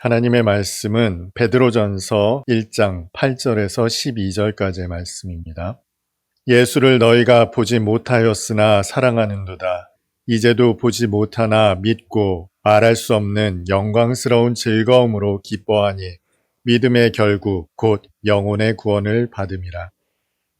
하나님의 말씀은 베드로전서 1장 8절에서 12절까지의 말씀입니다. 예수를 너희가 보지 못하였으나 사랑하는도다. 이제도 보지 못하나 믿고 말할 수 없는 영광스러운 즐거움으로 기뻐하니 믿음의 결국 곧 영혼의 구원을 받음이라.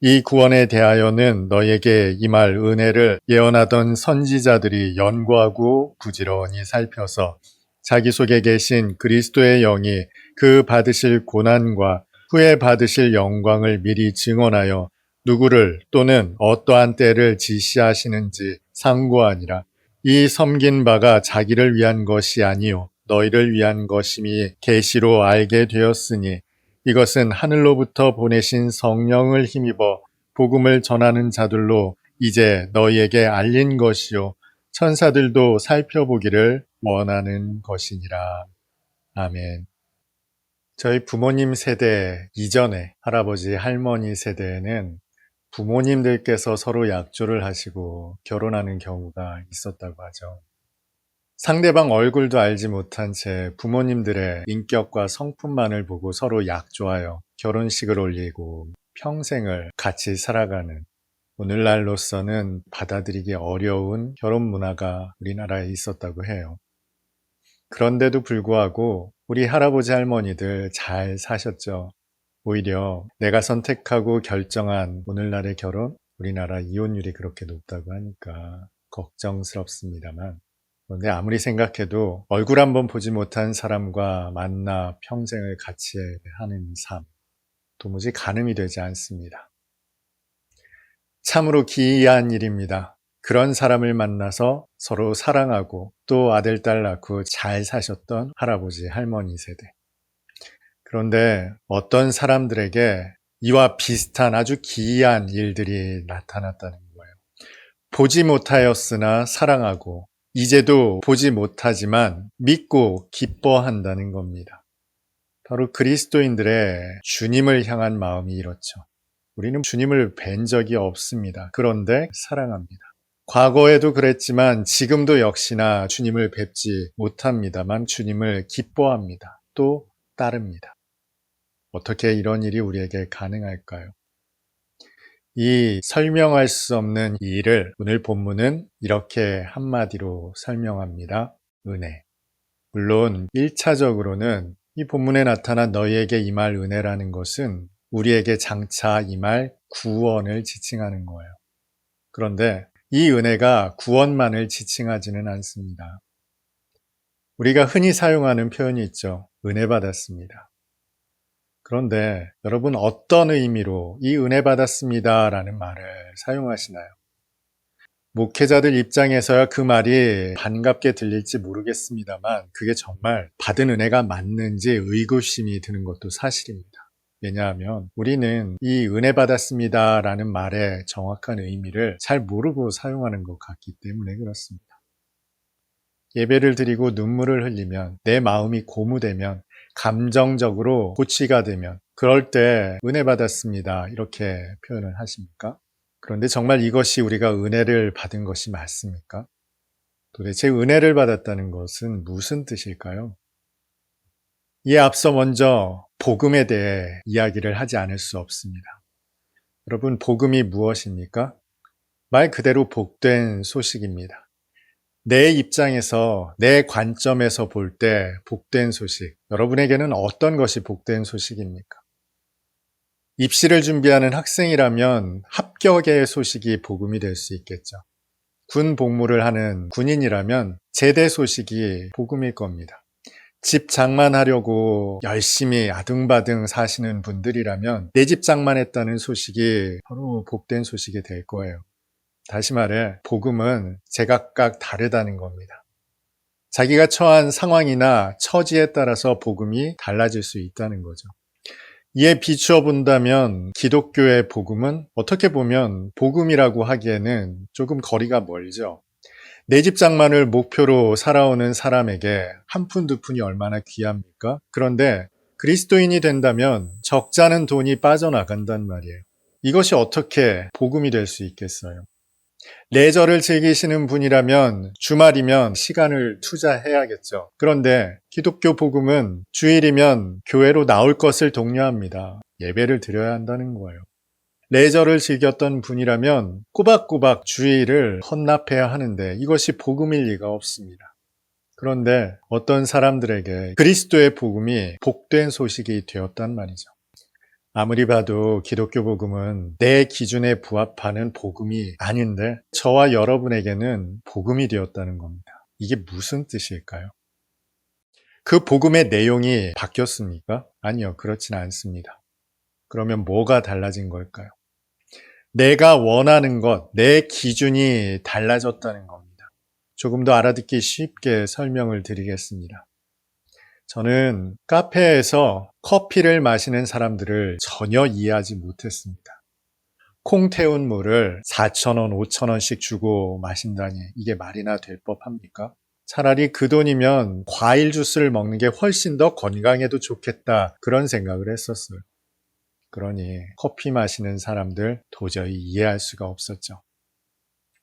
이 구원에 대하여는 너희에게 임할 은혜를 예언하던 선지자들이 연구하고 부지런히 살펴서 자기 속에 계신 그리스도의 영이 그 받으실 고난과 후에 받으실 영광을 미리 증언하여 누구를 또는 어떠한 때를 지시하시는지 상고하니라. 이 섬긴 바가 자기를 위한 것이 아니요 너희를 위한 것임이 계시로 알게 되었으니 이것은 하늘로부터 보내신 성령을 힘입어 복음을 전하는 자들로 이제 너희에게 알린 것이요 천사들도 살펴보기를 원하는 것이니라. 아멘. 저희 부모님 세대 이전에 할아버지 할머니 세대에는 부모님들께서 서로 약조를 하시고 결혼하는 경우가 있었다고 하죠. 상대방 얼굴도 알지 못한 채 부모님들의 인격과 성품만을 보고 서로 약조하여 결혼식을 올리고 평생을 같이 살아가는 오늘날로서는 받아들이기 어려운 결혼 문화가 우리나라에 있었다고 해요. 그런데도 불구하고 우리 할아버지 할머니들 잘 사셨죠. 오히려 내가 선택하고 결정한 오늘날의 결혼, 우리나라 이혼율이 그렇게 높다고 하니까 걱정스럽습니다만, 그런데 아무리 생각해도 얼굴 한번 보지 못한 사람과 만나 평생을 같이 하는 삶, 도무지 가늠이 되지 않습니다. 참으로 기이한 일입니다. 그런 사람을 만나서 서로 사랑하고 또 아들, 딸 낳고 잘 사셨던 할아버지, 할머니 세대. 그런데 어떤 사람들에게 이와 비슷한 아주 기이한 일들이 나타났다는 거예요. 보지 못하였으나 사랑하고 이제도 보지 못하지만 믿고 기뻐한다는 겁니다. 바로 그리스도인들의 주님을 향한 마음이 이렇죠. 우리는 주님을 뵌 적이 없습니다. 그런데 사랑합니다. 과거에도 그랬지만 지금도 역시나 주님을 뵙지 못합니다만 주님을 기뻐합니다. 또 따릅니다. 어떻게 이런 일이 우리에게 가능할까요? 이 설명할 수 없는 이 일을 오늘 본문은 이렇게 한마디로 설명합니다. 은혜. 물론 1차적으로는 이 본문에 나타난 너희에게 임할 은혜라는 것은 우리에게 장차 임할 구원을 지칭하는 거예요. 그런데 이 은혜가 구원만을 지칭하지는 않습니다. 우리가 흔히 사용하는 표현이 있죠. 은혜 받았습니다. 그런데 여러분 어떤 의미로 이 은혜 받았습니다 라는 말을 사용하시나요? 목회자들 입장에서야 그 말이 반갑게 들릴지 모르겠습니다만 그게 정말 받은 은혜가 맞는지 의구심이 드는 것도 사실입니다. 왜냐하면 우리는 이 은혜 받았습니다 라는 말의 정확한 의미를 잘 모르고 사용하는 것 같기 때문에 그렇습니다. 예배를 드리고 눈물을 흘리면 내 마음이 고무되면 감정적으로 고취가 되면 그럴 때 은혜 받았습니다 이렇게 표현을 하십니까? 그런데 정말 이것이 우리가 은혜를 받은 것이 맞습니까? 도대체 은혜를 받았다는 것은 무슨 뜻일까요? 이에 앞서 먼저 복음에 대해 이야기를 하지 않을 수 없습니다. 여러분 복음이 무엇입니까? 말 그대로 복된 소식입니다. 내 입장에서 내 관점에서 볼 때 복된 소식, 여러분에게는 어떤 것이 복된 소식입니까? 입시를 준비하는 학생이라면 합격의 소식이 복음이 될 수 있겠죠. 군 복무를 하는 군인이라면 제대 소식이 복음일 겁니다. 집 장만하려고 열심히 아등바등 사시는 분들이라면 내 집 장만했다는 소식이 바로 복된 소식이 될 거예요. 다시 말해 복음은 제각각 다르다는 겁니다. 자기가 처한 상황이나 처지에 따라서 복음이 달라질 수 있다는 거죠. 이에 비추어 본다면 기독교의 복음은 어떻게 보면 복음이라고 하기에는 조금 거리가 멀죠. 내 집 장만을 목표로 살아오는 사람에게 한 푼 두 푼이 얼마나 귀합니까? 그런데 그리스도인이 된다면 적잖은 돈이 빠져나간단 말이에요. 이것이 어떻게 복음이 될 수 있겠어요? 레저를 즐기시는 분이라면 주말이면 시간을 투자해야겠죠. 그런데 기독교 복음은 주일이면 교회로 나올 것을 독려합니다. 예배를 드려야 한다는 거예요. 레저를 즐겼던 분이라면 꼬박꼬박 주일을 헌납해야 하는데 이것이 복음일 리가 없습니다. 그런데 어떤 사람들에게 그리스도의 복음이 복된 소식이 되었단 말이죠. 아무리 봐도 기독교 복음은 내 기준에 부합하는 복음이 아닌데 저와 여러분에게는 복음이 되었다는 겁니다. 이게 무슨 뜻일까요? 그 복음의 내용이 바뀌었습니까? 아니요, 그렇진 않습니다. 그러면 뭐가 달라진 걸까요? 내가 원하는 것, 내 기준이 달라졌다는 겁니다. 조금 더 알아듣기 쉽게 설명을 드리겠습니다. 저는 카페에서 커피를 마시는 사람들을 전혀 이해하지 못했습니다. 콩 태운 물을 4,000원, 5,000원씩 주고 마신다니 이게 말이나 될 법합니까? 차라리 그 돈이면 과일 주스를 먹는 게 훨씬 더 건강에도 좋겠다 그런 생각을 했었어요. 그러니 커피 마시는 사람들 도저히 이해할 수가 없었죠.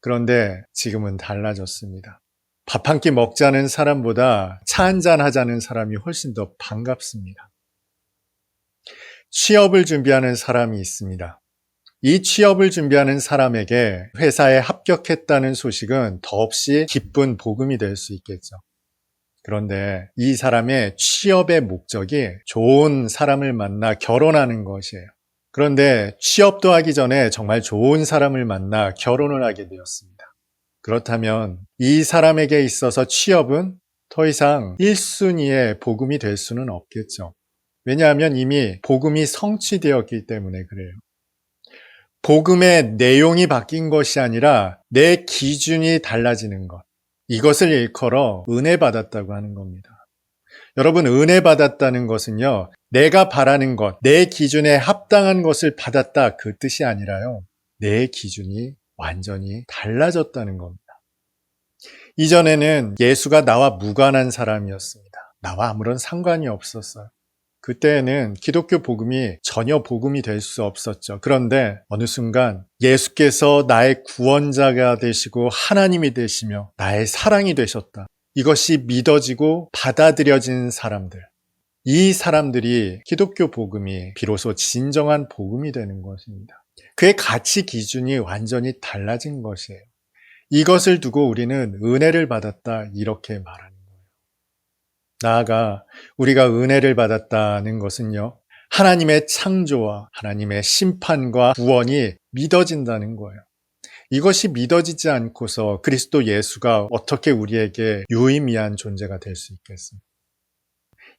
그런데 지금은 달라졌습니다. 밥 한 끼 먹자는 사람보다 차 한잔 하자는 사람이 훨씬 더 반갑습니다. 취업을 준비하는 사람이 있습니다. 이 취업을 준비하는 사람에게 회사에 합격했다는 소식은 더없이 기쁜 복음이 될 수 있겠죠. 그런데 이 사람의 취업의 목적이 좋은 사람을 만나 결혼하는 것이에요. 그런데 취업도 하기 전에 정말 좋은 사람을 만나 결혼을 하게 되었습니다. 그렇다면 이 사람에게 있어서 취업은 더 이상 1순위의 복음이 될 수는 없겠죠. 왜냐하면 이미 복음이 성취되었기 때문에 그래요. 복음의 내용이 바뀐 것이 아니라 내 기준이 달라지는 것. 이것을 일컬어 은혜 받았다고 하는 겁니다. 여러분, 은혜 받았다는 것은요, 내가 바라는 것, 내 기준에 합당한 것을 받았다 그 뜻이 아니라요, 내 기준이 완전히 달라졌다는 겁니다. 이전에는 예수가 나와 무관한 사람이었습니다. 나와 아무런 상관이 없었어요. 그때는 기독교 복음이 전혀 복음이 될 수 없었죠. 그런데 어느 순간 예수께서 나의 구원자가 되시고 하나님이 되시며 나의 사랑이 되셨다. 이것이 믿어지고 받아들여진 사람들. 이 사람들이 기독교 복음이 비로소 진정한 복음이 되는 것입니다. 그의 가치 기준이 완전히 달라진 것이에요. 이것을 두고 우리는 은혜를 받았다 이렇게 말하는 거예요. 나아가 우리가 은혜를 받았다는 것은요, 하나님의 창조와 하나님의 심판과 구원이 믿어진다는 거예요. 이것이 믿어지지 않고서 그리스도 예수가 어떻게 우리에게 유의미한 존재가 될 수 있겠습니까?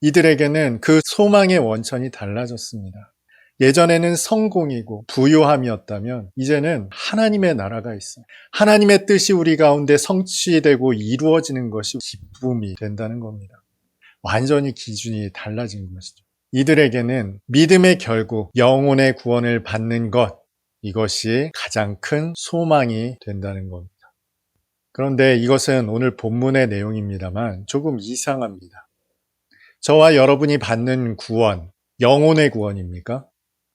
이들에게는 그 소망의 원천이 달라졌습니다. 예전에는 성공이고 부요함이었다면 이제는 하나님의 나라가 있어요. 하나님의 뜻이 우리 가운데 성취되고 이루어지는 것이 기쁨이 된다는 겁니다. 완전히 기준이 달라진 것이죠. 이들에게는 믿음의 결국 영혼의 구원을 받는 것, 이것이 가장 큰 소망이 된다는 겁니다. 그런데 이것은 오늘 본문의 내용입니다만 조금 이상합니다. 저와 여러분이 받는 구원, 영혼의 구원입니까?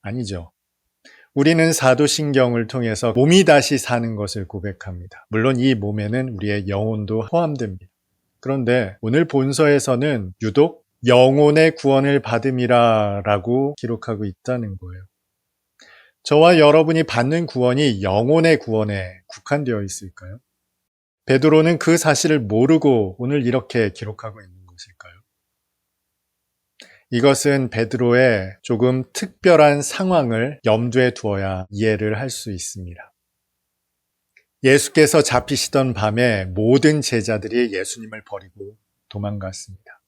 아니죠. 우리는 사도신경을 통해서 몸이 다시 사는 것을 고백합니다. 물론 이 몸에는 우리의 영혼도 포함됩니다. 그런데 오늘 본서에서는 유독 영혼의 구원을 받음이라 라고 기록하고 있다는 거예요. 저와 여러분이 받는 구원이 영혼의 구원에 국한되어 있을까요? 베드로는 그 사실을 모르고 오늘 이렇게 기록하고 있는 것일까요? 이것은 베드로의 조금 특별한 상황을 염두에 두어야 이해를 할 수 있습니다. 예수께서 잡히시던 밤에 모든 제자들이 예수님을 버리고 도망갔습니다.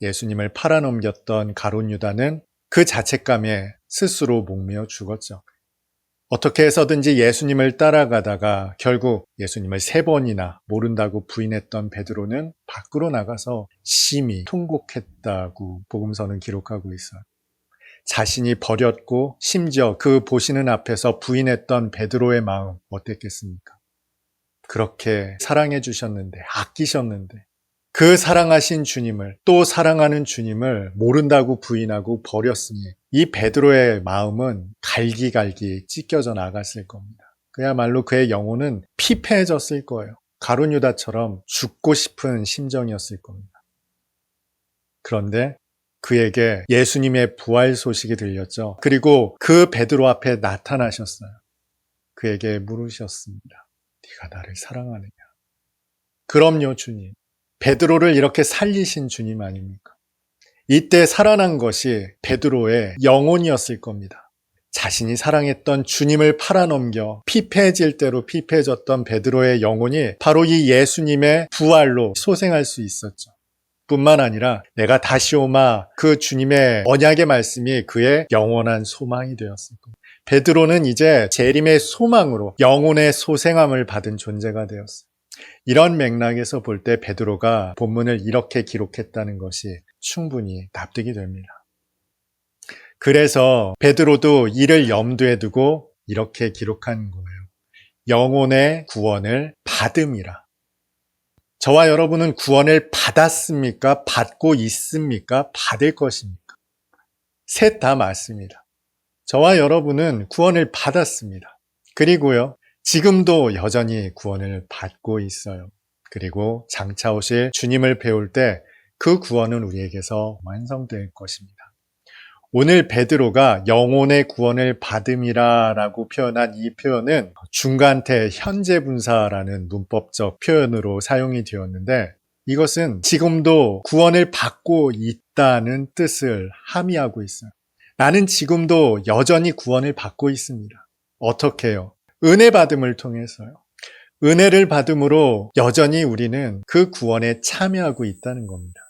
예수님을 팔아넘겼던 가룟 유다는 그 자책감에 스스로 목매어 죽었죠. 어떻게 해서든지 예수님을 따라가다가 결국 예수님을 3번이나 모른다고 부인했던 베드로는 밖으로 나가서 심히 통곡했다고 복음서는 기록하고 있어요. 자신이 버렸고 심지어 그 보시는 앞에서 부인했던 베드로의 마음 어땠겠습니까? 그렇게 사랑해 주셨는데, 아끼셨는데 그 사랑하신 주님을, 또 사랑하는 주님을 모른다고 부인하고 버렸으니 이 베드로의 마음은 갈기갈기 찢겨져 나갔을 겁니다. 그야말로 그의 영혼은 피폐해졌을 거예요. 가룟 유다처럼 죽고 싶은 심정이었을 겁니다. 그런데 그에게 예수님의 부활 소식이 들렸죠. 그리고 그 베드로 앞에 나타나셨어요. 그에게 물으셨습니다. 네가 나를 사랑하느냐? 그럼요, 주님. 베드로를 이렇게 살리신 주님 아닙니까? 이때 살아난 것이 베드로의 영혼이었을 겁니다. 자신이 사랑했던 주님을 팔아넘겨 피폐해질 대로 피폐해졌던 베드로의 영혼이 바로 이 예수님의 부활로 소생할 수 있었죠. 뿐만 아니라 내가 다시 오마 그 주님의 언약의 말씀이 그의 영원한 소망이 되었을 겁니다. 베드로는 이제 재림의 소망으로 영혼의 소생함을 받은 존재가 되었어요. 이런 맥락에서 볼 때 베드로가 본문을 이렇게 기록했다는 것이 충분히 납득이 됩니다. 그래서 베드로도 이를 염두에 두고 이렇게 기록한 거예요. 영혼의 구원을 받음이라. 저와 여러분은 구원을 받았습니까? 받고 있습니까? 받을 것입니까? 셋 다 맞습니다. 저와 여러분은 구원을 받았습니다. 그리고요, 지금도 여전히 구원을 받고 있어요. 그리고 장차 오실 주님을 배울 때 그 구원은 우리에게서 완성될 것입니다. 오늘 베드로가 영혼의 구원을 받음이라 라고 표현한 이 표현은 중간태 현재 분사라는 문법적 표현으로 사용이 되었는데 이것은 지금도 구원을 받고 있다는 뜻을 함의하고 있어요. 나는 지금도 여전히 구원을 받고 있습니다. 어떻게요? 은혜 받음을 통해서요. 은혜를 받음으로 여전히 우리는 그 구원에 참여하고 있다는 겁니다.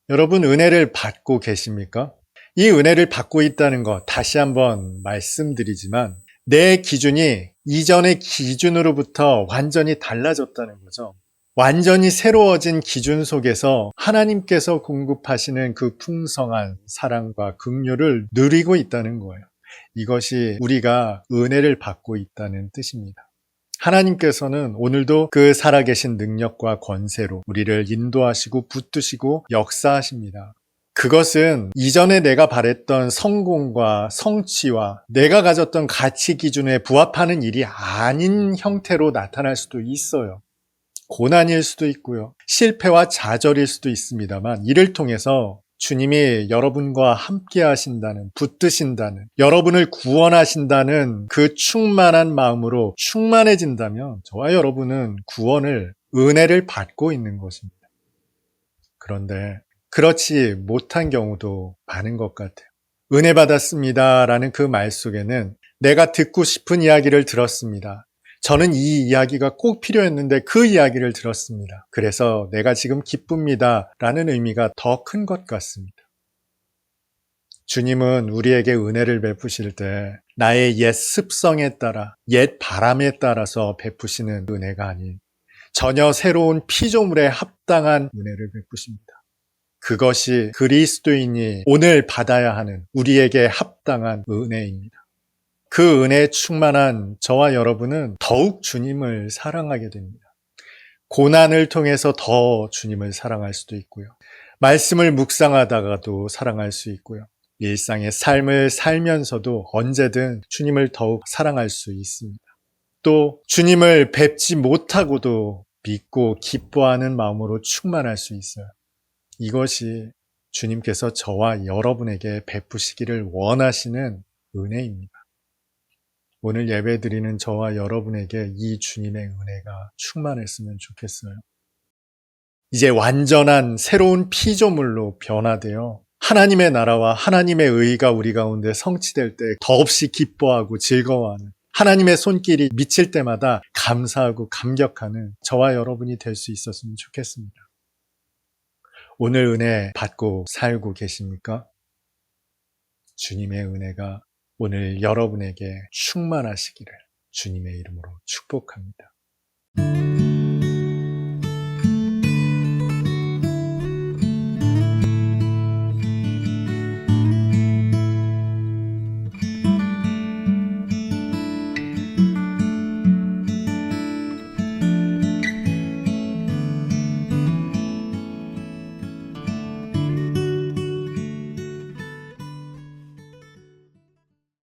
여러분, 은혜를 받고 계십니까? 이 은혜를 받고 있다는 것 다시 한번 말씀드리지만 내 기준이 이전의 기준으로부터 완전히 달라졌다는 거죠. 완전히 새로워진 기준 속에서 하나님께서 공급하시는 그 풍성한 사랑과 긍휼을 누리고 있다는 거예요. 이것이 우리가 은혜를 받고 있다는 뜻입니다. 하나님께서는 오늘도 그 살아계신 능력과 권세로 우리를 인도하시고 붙드시고 역사하십니다. 그것은 이전에 내가 바랬던 성공과 성취와 내가 가졌던 가치 기준에 부합하는 일이 아닌 형태로 나타날 수도 있어요. 고난일 수도 있고요. 실패와 좌절일 수도 있습니다만 이를 통해서 주님이 여러분과 함께 하신다는, 붙드신다는, 여러분을 구원하신다는 그 충만한 마음으로 충만해진다면 저와 여러분은 구원을, 은혜를 받고 있는 것입니다. 그런데 그렇지 못한 경우도 많은 것 같아요. 은혜 받았습니다 라는 그 말 속에는 내가 듣고 싶은 이야기를 들었습니다. 저는 이 이야기가 꼭 필요했는데 그 이야기를 들었습니다. 그래서 내가 지금 기쁩니다 라는 의미가 더 큰 것 같습니다. 주님은 우리에게 은혜를 베푸실 때 나의 옛 습성에 따라, 옛 바람에 따라서 베푸시는 은혜가 아닌 전혀 새로운 피조물에 합당한 은혜를 베푸십니다. 그것이 그리스도인이 오늘 받아야 하는 우리에게 합당한 은혜입니다. 그 은혜에 충만한 저와 여러분은 더욱 주님을 사랑하게 됩니다. 고난을 통해서 더 주님을 사랑할 수도 있고요. 말씀을 묵상하다가도 사랑할 수 있고요. 일상의 삶을 살면서도 언제든 주님을 더욱 사랑할 수 있습니다. 또 주님을 뵙지 못하고도 믿고 기뻐하는 마음으로 충만할 수 있어요. 이것이 주님께서 저와 여러분에게 베푸시기를 원하시는 은혜입니다. 오늘 예배드리는 저와 여러분에게 이 주님의 은혜가 충만했으면 좋겠어요. 이제 완전한 새로운 피조물로 변화되어 하나님의 나라와 하나님의 의가 우리 가운데 성취될 때 더없이 기뻐하고 즐거워하는 하나님의 손길이 미칠 때마다 감사하고 감격하는 저와 여러분이 될 수 있었으면 좋겠습니다. 오늘 은혜 받고 살고 계십니까? 주님의 은혜가 오늘 여러분에게 충만하시기를 주님의 이름으로 축복합니다.